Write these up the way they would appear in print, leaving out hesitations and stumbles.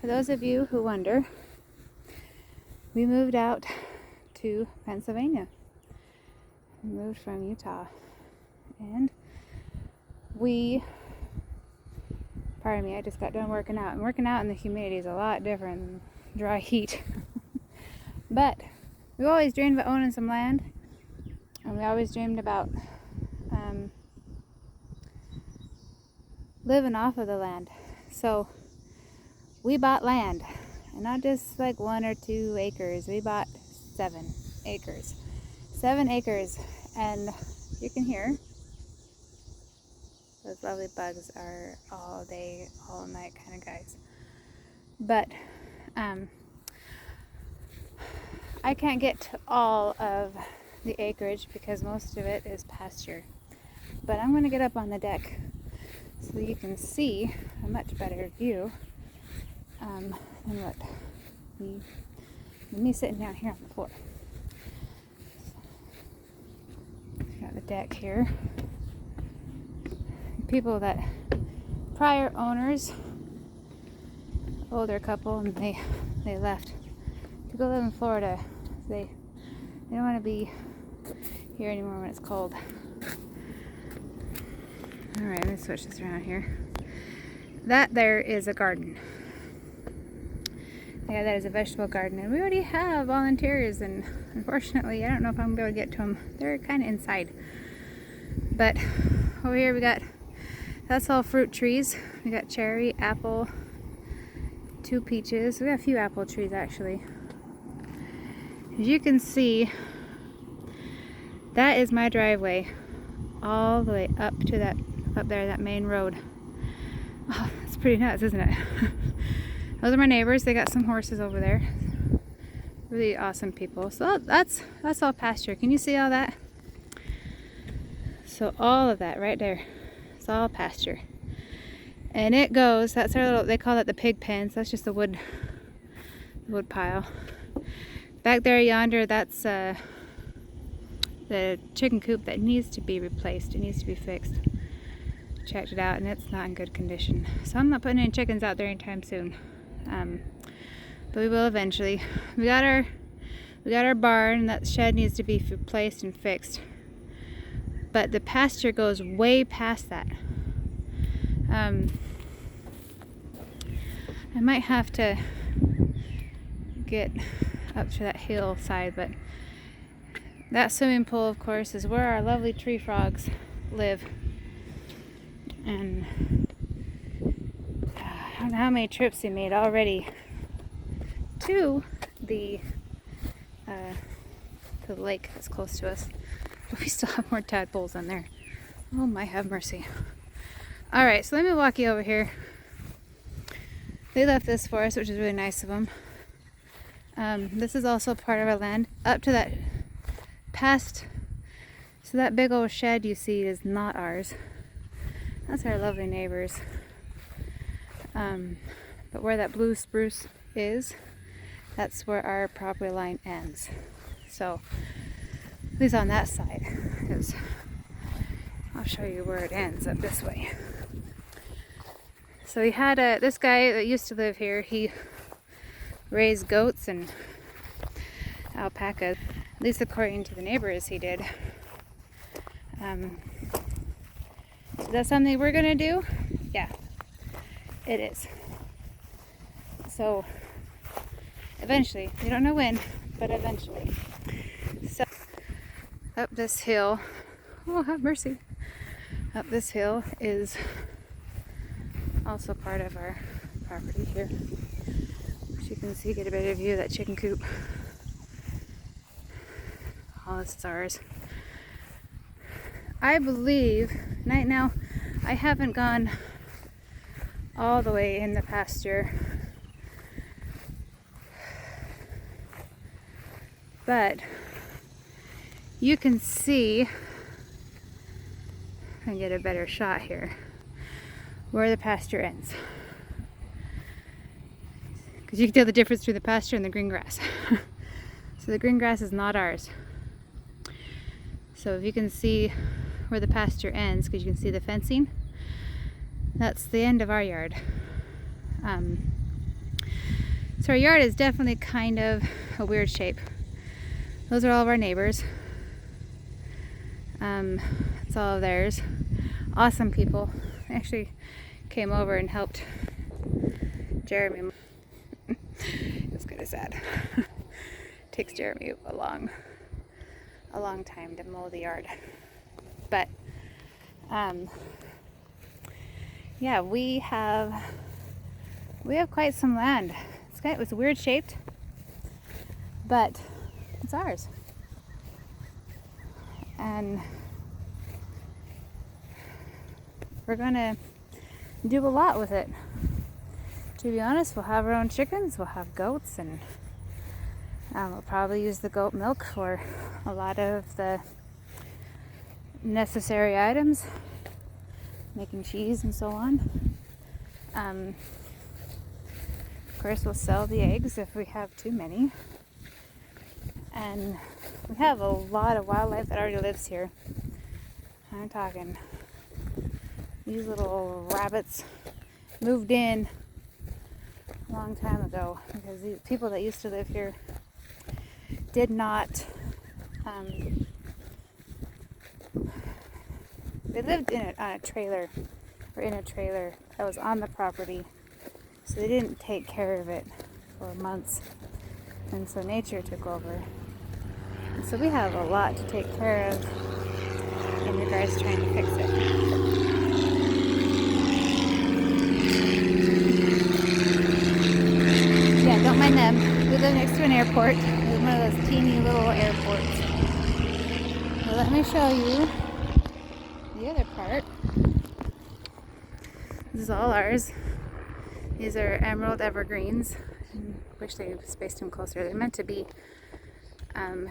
for those of you who wonder, we moved out to Pennsylvania. We moved from Utah. And pardon me, I just got done working out. And working out in the humidity is a lot different than dry heat. But we always dreamed about owning some land. And we always dreamed about living off of the land. So we bought land. And not just like 1 or 2 acres. We bought 7 acres. 7 acres. And you can hear those lovely bugs are all day, all night kind of guys. But I can't get to all of the acreage because most of it is pasture. But I'm going to get up on the deck so you can see a much better view than what me sitting down here on the floor. Got the deck here. People that prior owners, older couple, and they left to go live in Florida. They don't want to be here anymore when it's cold. All right, let me switch this around here. That there is a garden. Yeah, that is a vegetable garden, and we already have volunteers, and unfortunately I don't know if I'm going to be able to get to them. They're kind of inside. But over here we got, that's all fruit trees. We got cherry, apple, 2 peaches. We got a few apple trees actually. As you can see, that is my driveway all the way up to that, up there, that main road. Oh, that's pretty nuts, isn't it? Those are my neighbors. They got some horses over there. Really awesome people. So that's all pasture. Can you see all that? So all of that right there, it's all pasture. And it goes, that's our little, they call it the pig pen. So that's just the wood pile. Back there yonder, that's the chicken coop that needs to be replaced. It needs to be fixed. Checked it out and it's not in good condition. So I'm not putting any chickens out there anytime soon. But we will eventually. We got our barn, and that shed needs to be replaced and fixed. But the pasture goes way past that. I might have to get up to that hillside, but that swimming pool, of course, is where our lovely tree frogs live. And I don't know how many trips we made already to the lake that's close to us. But we still have more tadpoles in there. Oh my, have mercy. Alright, so let me walk you over here. They left this for us, which is really nice of them. This is also part of our land. Up to that past, so that big old shed you see is not ours. That's our lovely neighbors. But where that blue spruce is, that's where our property line ends. So, at least on that side, because I'll show you where it ends up this way. So we had this guy that used to live here. He raised goats and alpacas. At least according to the neighbors, he did. Is that something we're gonna do? Yeah, it is. So eventually, we don't know when, but eventually. So up this hill, oh have mercy, up this hill is also part of our property here. As you can see, get a better view of that chicken coop. All this is ours. I believe, right now, I haven't gone all the way in the pasture, but you can see, if I can get a better shot here, where the pasture ends. Because you can tell the difference between the pasture and the green grass. So the green grass is not ours. So if you can see where the pasture ends, because you can see the fencing, that's the end of our yard. So our yard is definitely kind of a weird shape. Those are all of our neighbors. It's all of theirs. Awesome people. They actually came over and helped Jeremy. It's kind of sad. Takes Jeremy a long time to mow the yard. But yeah, we have quite some land. It's weird shaped, but it's ours. And we're gonna do a lot with it. To be honest, we'll have our own chickens, we'll have goats, and we'll probably use the goat milk for a lot of the necessary items, making cheese and so on. Of course, we'll sell the eggs if we have too many. And we have a lot of wildlife that already lives here. I'm talking, these little rabbits moved in a long time ago because the people that used to live here did not, they lived in a trailer that was on the property, so they didn't take care of it for months, and so nature took over. And so we have a lot to take care of in regards to trying to fix it. Yeah, don't mind them. We live next to an airport. It's one of those teeny little airports. So let me show you the other part. This is all ours. These are emerald evergreens. I wish they spaced them closer. They're meant to be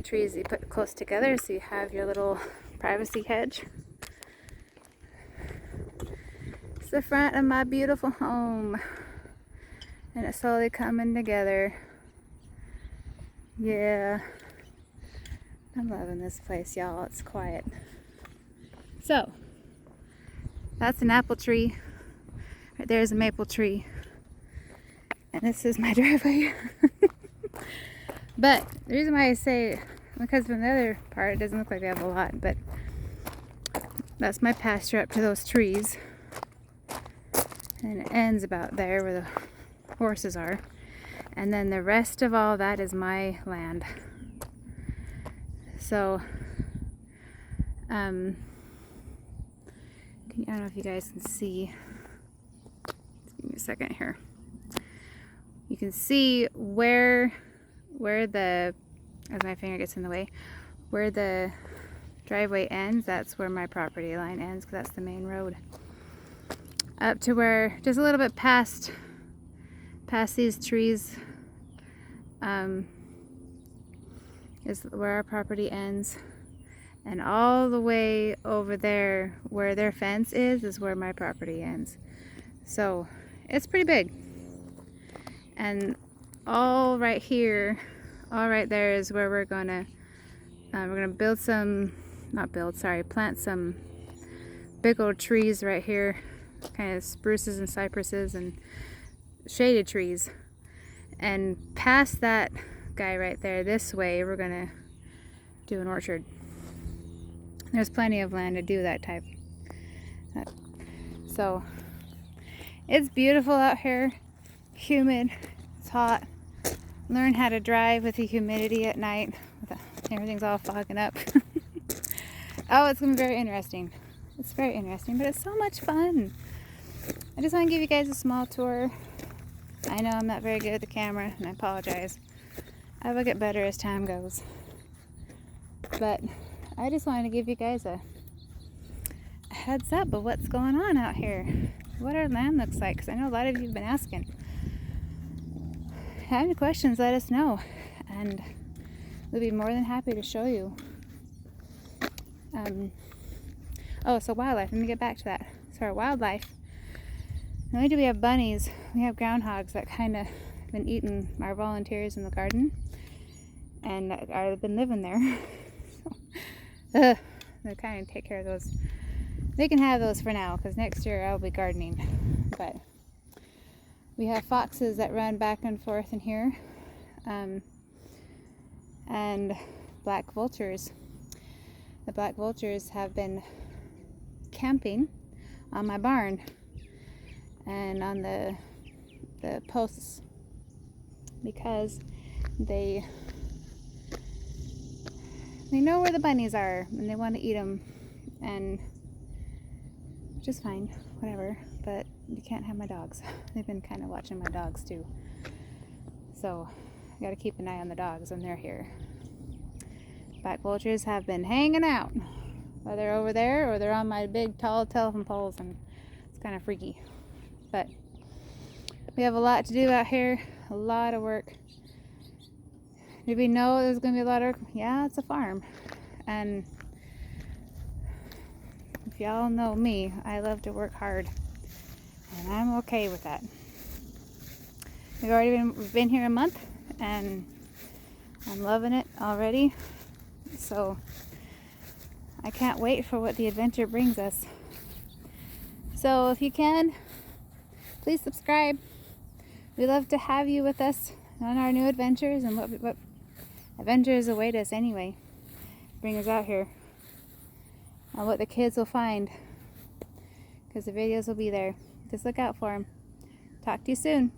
trees you put close together so you have your little privacy hedge. It's the front of my beautiful home, and it's slowly coming together. Yeah, I'm loving this place, y'all. It's quiet. So that's an apple tree. Right there's a maple tree, and this is my driveway. But the reason why I say, because from the other part, it doesn't look like we have a lot, but that's my pasture up to those trees. And it ends about there where the horses are. And then the rest of all that is my land. So, I don't know if you guys can see. Give me a second here. You can see where the, as my finger gets in the way, where the driveway ends. That's where my property line ends, because that's the main road. Up to where, just a little bit past these trees, is where our property ends, and all the way over there where their fence is where my property ends. So it's pretty big. And all right here, all right there is where we're gonna build some, plant some big old trees right here, kind of spruces and cypresses and shaded trees. And past that guy right there, this way, we're gonna do an orchard. There's plenty of land to do that type. So it's beautiful out here, humid, it's hot. Learn how to drive with the humidity at night. Everything's all fogging up. Oh, it's gonna be very interesting. It's very interesting, but it's so much fun. I just want to give you guys a small tour. I know I'm not very good at the camera, and I apologize. I will get better as time goes. But I just wanted to give you guys a heads up of what's going on out here. What our land looks like, because I know a lot of you have been asking. If you have any questions, let us know, and we'll be more than happy to show you. So wildlife, let me get back to that. So our wildlife, not only do we have bunnies, we have groundhogs that kind of been eating our volunteers in the garden, and I've been living there. They kind of take care of those. They can have those for now, because next year I'll be gardening. But We have foxes that run back and forth in here, and black vultures. The black vultures have been camping on my barn and on the posts because they know where the bunnies are and they want to eat them, and which is fine, whatever, but you can't have my dogs. They've been kind of watching my dogs too, so I gotta keep an eye on the dogs when they're here. Black vultures have been hanging out, whether over there or they're on my big tall telephone poles, and it's kind of freaky. But we have a lot to do out here, a lot of work. Did we know there's going to be a lot of work? Yeah, it's a farm. And if y'all know me, I love to work hard. And I'm okay with that. We've been here a month, and I'm loving it already. So I can't wait for what the adventure brings us. So if you can, please subscribe. We love to have you with us on our new adventures and what adventures await us anyway. Bring us out here. And what the kids will find, because the videos will be there. Just look out for them. Talk to you soon.